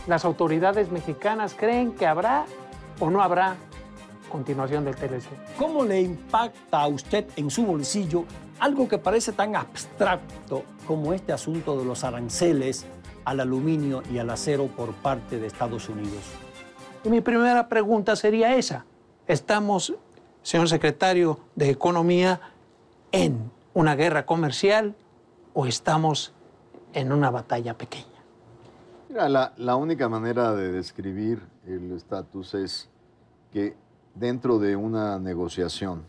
¿Las autoridades mexicanas creen que habrá o no habrá continuación del TLC? ¿Cómo le impacta a usted en su bolsillo algo que parece tan abstracto como este asunto de los aranceles al aluminio y al acero por parte de Estados Unidos? Y mi primera pregunta sería esa. ¿Estamos, señor secretario de Economía, en una guerra comercial o estamos en una batalla pequeña? Mira, la única manera de describir el estatus es que dentro de una negociación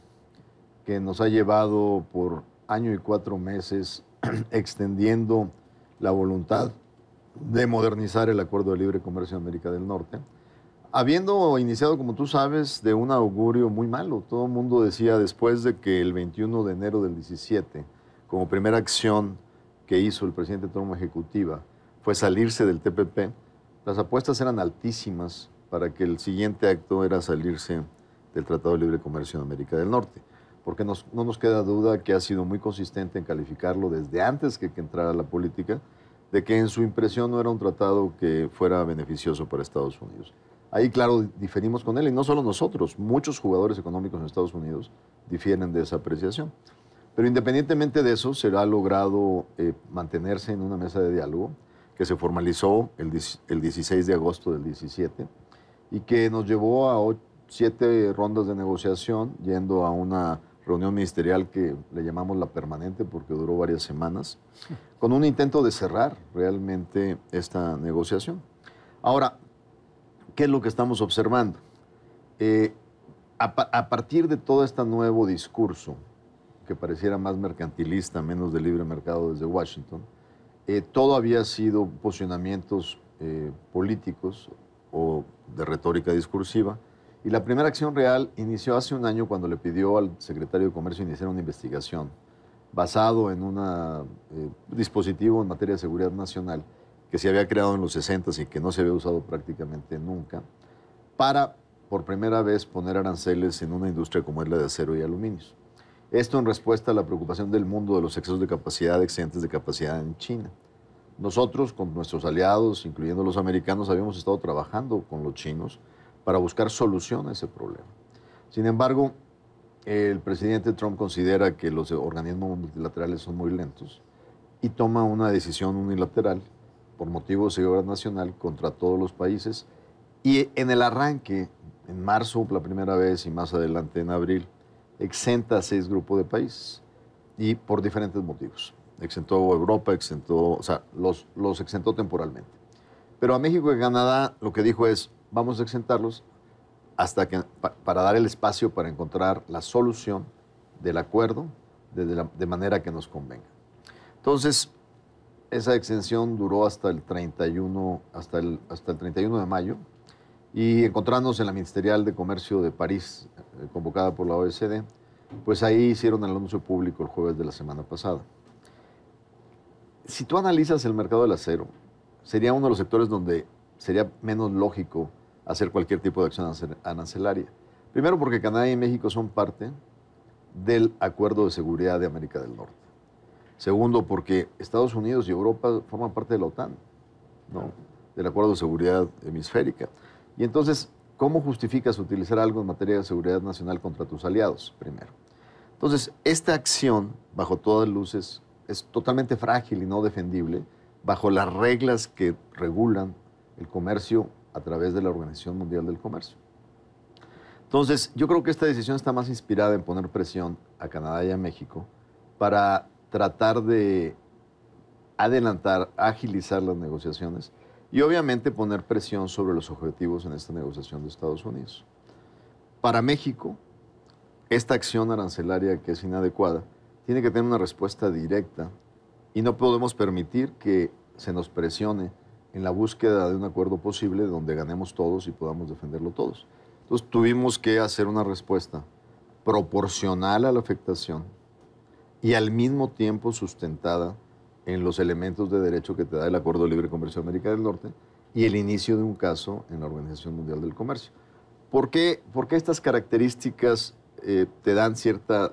que nos ha llevado por año y 4 meses extendiendo la voluntad de modernizar el Acuerdo de Libre Comercio de América del Norte, habiendo iniciado, como tú sabes, de un augurio muy malo. Todo el mundo decía después de que el 21 de enero del 17, como primera acción que hizo el presidente Trump ejecutiva, fue salirse del TPP, las apuestas eran altísimas para que el siguiente acto era salirse del Tratado de Libre Comercio de América del Norte, porque no nos queda duda que ha sido muy consistente en calificarlo desde antes que entrara a la política, de que en su impresión no era un tratado que fuera beneficioso para Estados Unidos. Ahí, claro, diferimos con él, y no solo nosotros, muchos jugadores económicos en Estados Unidos difieren de esa apreciación. Pero independientemente de eso, se ha logrado mantenerse en una mesa de diálogo que se formalizó el 16 de agosto del 17 y que nos llevó a 7 rondas de negociación, yendo a una reunión ministerial que le llamamos la permanente porque duró varias semanas, con un intento de cerrar realmente esta negociación. Ahora, ¿qué es lo que estamos observando? A partir de todo este nuevo discurso, que pareciera más mercantilista, menos de libre mercado desde Washington, todo había sido posicionamientos políticos o de retórica discursiva, y la primera acción real inició hace un año cuando le pidió al secretario de Comercio iniciar una investigación basado en un dispositivo en materia de seguridad nacional que se había creado en los 60s y que no se había usado prácticamente nunca, para por primera vez poner aranceles en una industria como es la de acero y aluminios. Esto en respuesta a la preocupación del mundo de los excesos de capacidad, excedentes de capacidad en China. Nosotros, con nuestros aliados, incluyendo los americanos, habíamos estado trabajando con los chinos para buscar solución a ese problema. Sin embargo, el presidente Trump considera que los organismos multilaterales son muy lentos y toma una decisión unilateral por motivos de seguridad nacional contra todos los países, y en el arranque, en marzo la primera vez y más adelante en abril, exenta a 6 grupos de países, y por diferentes motivos. Exentó a Europa, los exentó temporalmente. Pero a México y Canadá lo que dijo es, vamos a exentarlos hasta que, para dar el espacio para encontrar la solución del acuerdo de manera que nos convenga. Entonces, esa exención duró hasta el 31 de mayo, y encontrándonos en la Ministerial de Comercio de París, convocada por la OECD, pues ahí hicieron el anuncio público el jueves de la semana pasada. Si tú analizas el mercado del acero, sería uno de los sectores donde sería menos lógico hacer cualquier tipo de acción arancelaria. Primero, porque Canadá y México son parte del Acuerdo de Seguridad de América del Norte. Segundo, porque Estados Unidos y Europa forman parte de la OTAN, ¿no? Del Acuerdo de Seguridad Hemisférica. Y entonces, ¿cómo justificas utilizar algo en materia de seguridad nacional contra tus aliados, primero? Entonces, esta acción, bajo todas luces, es totalmente frágil y no defendible bajo las reglas que regulan el comercio a través de la Organización Mundial del Comercio. Entonces, yo creo que esta decisión está más inspirada en poner presión a Canadá y a México para tratar de adelantar, agilizar las negociaciones y obviamente poner presión sobre los objetivos en esta negociación de Estados Unidos. Para México, esta acción arancelaria que es inadecuada tiene que tener una respuesta directa y no podemos permitir que se nos presione en la búsqueda de un acuerdo posible donde ganemos todos y podamos defenderlo todos. Entonces tuvimos que hacer una respuesta proporcional a la afectación y al mismo tiempo sustentada en los elementos de derecho que te da el Acuerdo de Libre Comercio de América del Norte y el inicio de un caso en la Organización Mundial del Comercio. ¿Por qué estas características te dan cierto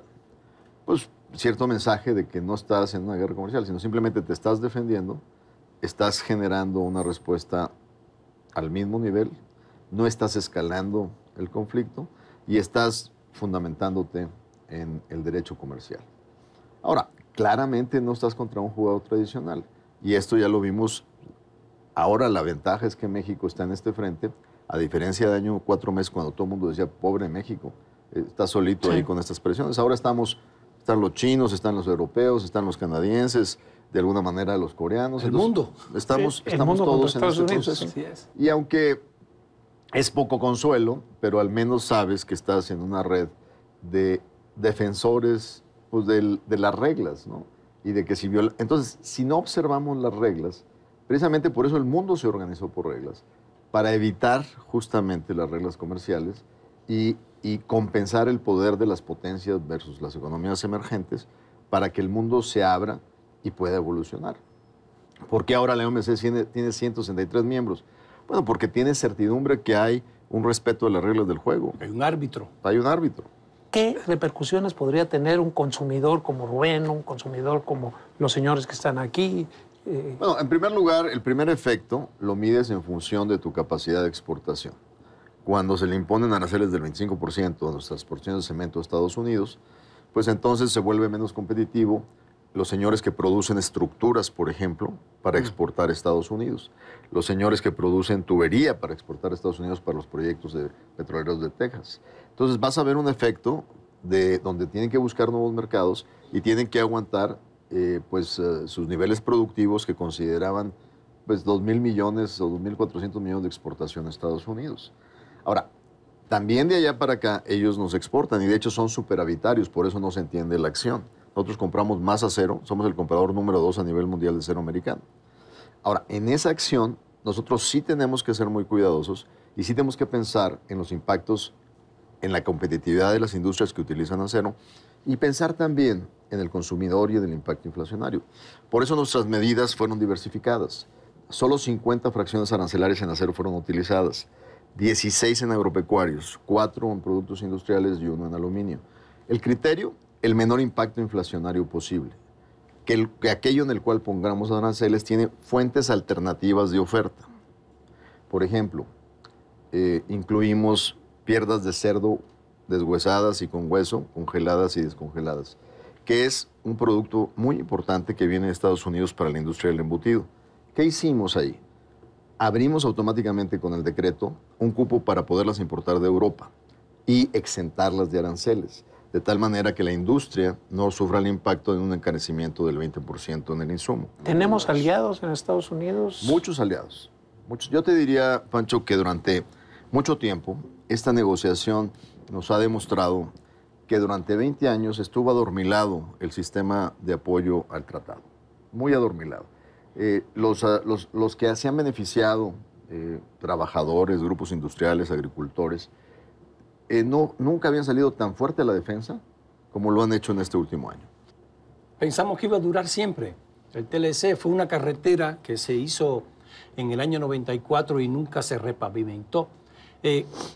mensaje de que no estás en una guerra comercial, sino simplemente te estás defendiendo, estás generando una respuesta al mismo nivel, no estás escalando el conflicto y estás fundamentándote en el derecho comercial. Ahora, claramente no estás contra un jugador tradicional y esto ya lo vimos. Ahora la ventaja es que México está en este frente, a diferencia de año 4 meses cuando todo el mundo decía, pobre México, está solito ahí con estas presiones. Ahora están los chinos, están los europeos, están los canadienses, de alguna manera los coreanos. El mundo. Estamos todos en este proceso. Así es. Y aunque es poco consuelo, pero al menos sabes que estás en una red de defensores pues, de las reglas, ¿no? Y de que si viola... Entonces, si no observamos las reglas, precisamente por eso el mundo se organizó por reglas, para evitar justamente las reglas comerciales y compensar el poder de las potencias versus las economías emergentes para que el mundo se abra y pueda evolucionar. ¿Por qué ahora la OMC tiene 163 miembros? Bueno, porque tiene certidumbre que hay un respeto de las reglas del juego. Hay un árbitro. Hay un árbitro. ¿Qué repercusiones podría tener un consumidor como Rubén, un consumidor como los señores que están aquí? Bueno, en primer lugar, el primer efecto lo mides en función de tu capacidad de exportación. Cuando se le imponen aranceles del 25% a nuestras exportaciones de cemento a Estados Unidos, pues entonces se vuelve menos competitivo los señores que producen estructuras, por ejemplo, para exportar a Estados Unidos. Los señores que producen tubería para exportar a Estados Unidos para los proyectos de petroleros de Texas. Entonces vas a ver un efecto de donde tienen que buscar nuevos mercados y tienen que aguantar sus niveles productivos que consideraban pues 2.000 millones o 2.400 millones de exportación a Estados Unidos. Ahora, también de allá para acá ellos nos exportan y de hecho son superavitarios, por eso no se entiende la acción. Nosotros compramos más acero, somos el comprador número 2 a nivel mundial de acero americano. Ahora, en esa acción nosotros sí tenemos que ser muy cuidadosos y sí tenemos que pensar en los impactos en la competitividad de las industrias que utilizan acero y pensar también en el consumidor y en el impacto inflacionario. Por eso nuestras medidas fueron diversificadas. Solo 50 fracciones arancelarias en acero fueron utilizadas, 16 en agropecuarios, 4 en productos industriales y 1 en aluminio. El criterio, el menor impacto inflacionario posible. Que aquello en el cual pongamos aranceles tiene fuentes alternativas de oferta. Por ejemplo, incluimos piernas de cerdo deshuesadas y con hueso, congeladas y descongeladas, que es un producto muy importante que viene de Estados Unidos para la industria del embutido. ¿Qué hicimos ahí? Abrimos automáticamente con el decreto un cupo para poderlas importar de Europa y exentarlas de aranceles, de tal manera que la industria no sufra el impacto de un encarecimiento del 20% en el insumo. ¿Tenemos aliados en Estados Unidos? Muchos aliados. Muchos. Yo te diría, Pancho, que durante mucho tiempo esta negociación nos ha demostrado que durante 20 años estuvo adormilado el sistema de apoyo al tratado. Muy adormilado. Los que se han beneficiado, trabajadores, grupos industriales, agricultores, nunca habían salido tan fuerte a la defensa como lo han hecho en este último año. Pensamos que iba a durar siempre. El TLC fue una carretera que se hizo en el año 94 y nunca se repavimentó.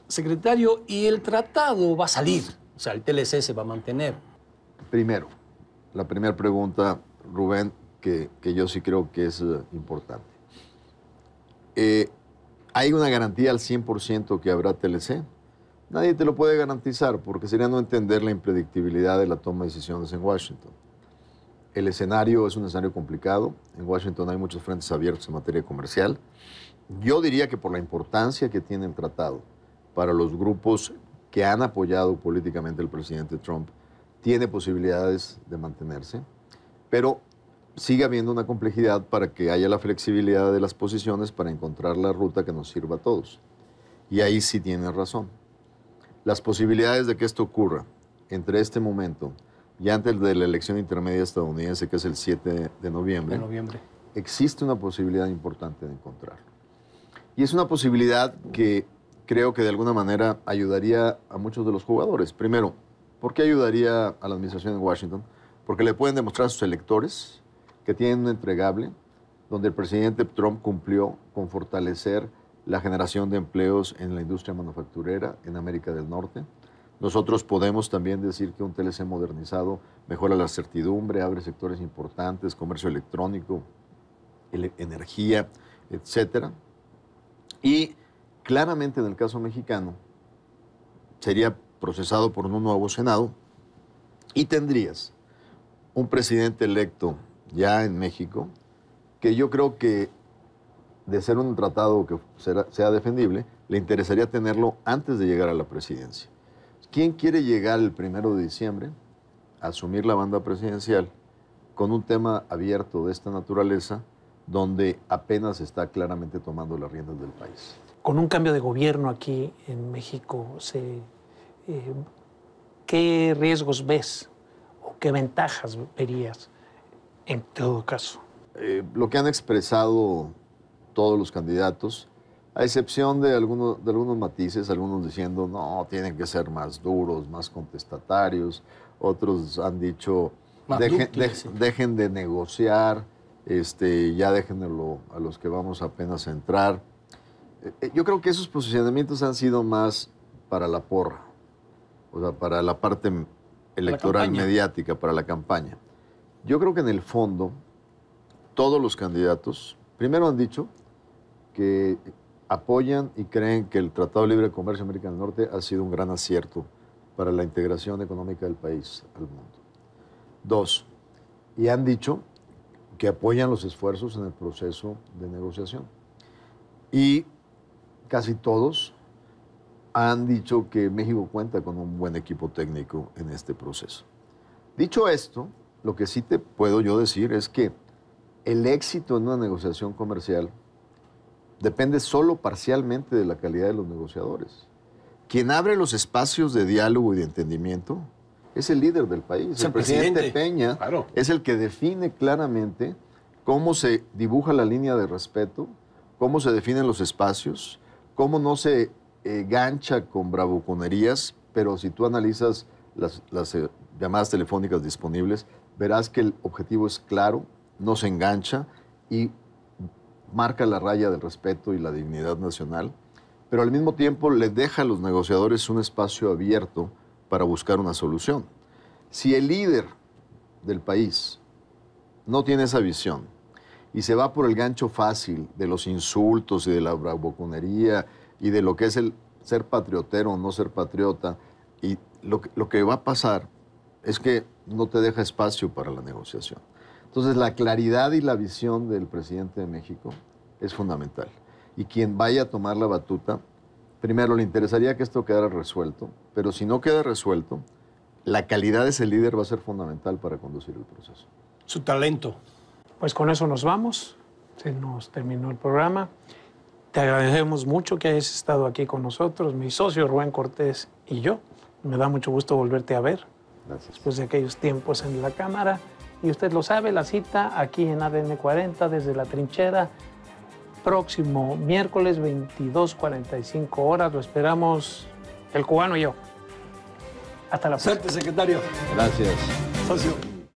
Secretario, ¿y el tratado va a salir? O sea, el TLC se va a mantener. Primero, la primera pregunta, Rubén, que yo sí creo que es importante. ¿Hay una garantía al 100% que habrá TLC? Nadie te lo puede garantizar porque sería no entender la impredictibilidad de la toma de decisiones en Washington. El escenario es un escenario complicado. En Washington hay muchos frentes abiertos en materia comercial. Yo diría que por la importancia que tiene el tratado para los grupos que han apoyado políticamente al presidente Trump, tiene posibilidades de mantenerse, pero sigue habiendo una complejidad para que haya la flexibilidad de las posiciones para encontrar la ruta que nos sirva a todos. Y ahí sí tiene razón. Las posibilidades de que esto ocurra entre este momento y antes de la elección intermedia estadounidense, que es el 7 de noviembre, existe una posibilidad importante de encontrarlo. Y es una posibilidad que creo que de alguna manera ayudaría a muchos de los jugadores. Primero, ¿por qué ayudaría a la administración en Washington? Porque le pueden demostrar a sus electores que tienen un entregable donde el presidente Trump cumplió con fortalecer la generación de empleos en la industria manufacturera en América del Norte. Nosotros podemos también decir que un TLC modernizado mejora la certidumbre, abre sectores importantes, comercio electrónico, energía, etcétera. Y claramente en el caso mexicano sería procesado por un nuevo Senado y tendrías un presidente electo ya en México que yo creo que de ser un tratado que sea defendible, le interesaría tenerlo antes de llegar a la presidencia. ¿Quién quiere llegar el 1 de diciembre a asumir la banda presidencial con un tema abierto de esta naturaleza donde apenas está claramente tomando las riendas del país? Con un cambio de gobierno aquí en México, ¿qué riesgos ves o qué ventajas verías en todo caso? Lo que han expresado todos los candidatos, a excepción de algunos matices, algunos diciendo, no, tienen que ser más duros, más contestatarios, otros han dicho, dejen de negociar, ya déjenlo a los que vamos apenas a entrar. Yo creo que esos posicionamientos han sido más para la porra, o sea, para la parte electoral mediática, para la campaña. Yo creo que en el fondo, todos los candidatos, primero han dicho que apoyan y creen que el Tratado de Libre Comercio de América del Norte ha sido un gran acierto para la integración económica del país al mundo. 2, y han dicho que apoyan los esfuerzos en el proceso de negociación. Y casi todos han dicho que México cuenta con un buen equipo técnico en este proceso. Dicho esto, lo que sí te puedo yo decir es que el éxito en una negociación comercial depende solo parcialmente de la calidad de los negociadores. Quien abre los espacios de diálogo y de entendimiento es el líder del país. El presidente Peña es el que define claramente cómo se dibuja la línea de respeto, cómo se definen los espacios, cómo no se gancha con bravuconerías, pero si tú analizas las llamadas telefónicas disponibles, verás que el objetivo es claro, no se engancha y marca la raya del respeto y la dignidad nacional, pero al mismo tiempo le deja a los negociadores un espacio abierto para buscar una solución. Si el líder del país no tiene esa visión y se va por el gancho fácil de los insultos y de la bravuconería y de lo que es el ser patriotero o no ser patriota, y lo que va a pasar es que no te deja espacio para la negociación. Entonces, la claridad y la visión del presidente de México es fundamental. Y quien vaya a tomar la batuta, primero le interesaría que esto quedara resuelto, pero si no queda resuelto, la calidad de ese líder va a ser fundamental para conducir el proceso. Su talento. Pues con eso nos vamos. Se nos terminó el programa. Te agradecemos mucho que hayas estado aquí con nosotros, mi socio Rubén Cortés y yo. Me da mucho gusto volverte a ver. Gracias. Después de aquellos tiempos en la cámara. Y usted lo sabe, la cita aquí en ADN 40 desde la trinchera. Próximo miércoles, 22:45 horas. Lo esperamos el cubano y yo. Hasta la próxima. Suerte, secretario. Gracias. Socio.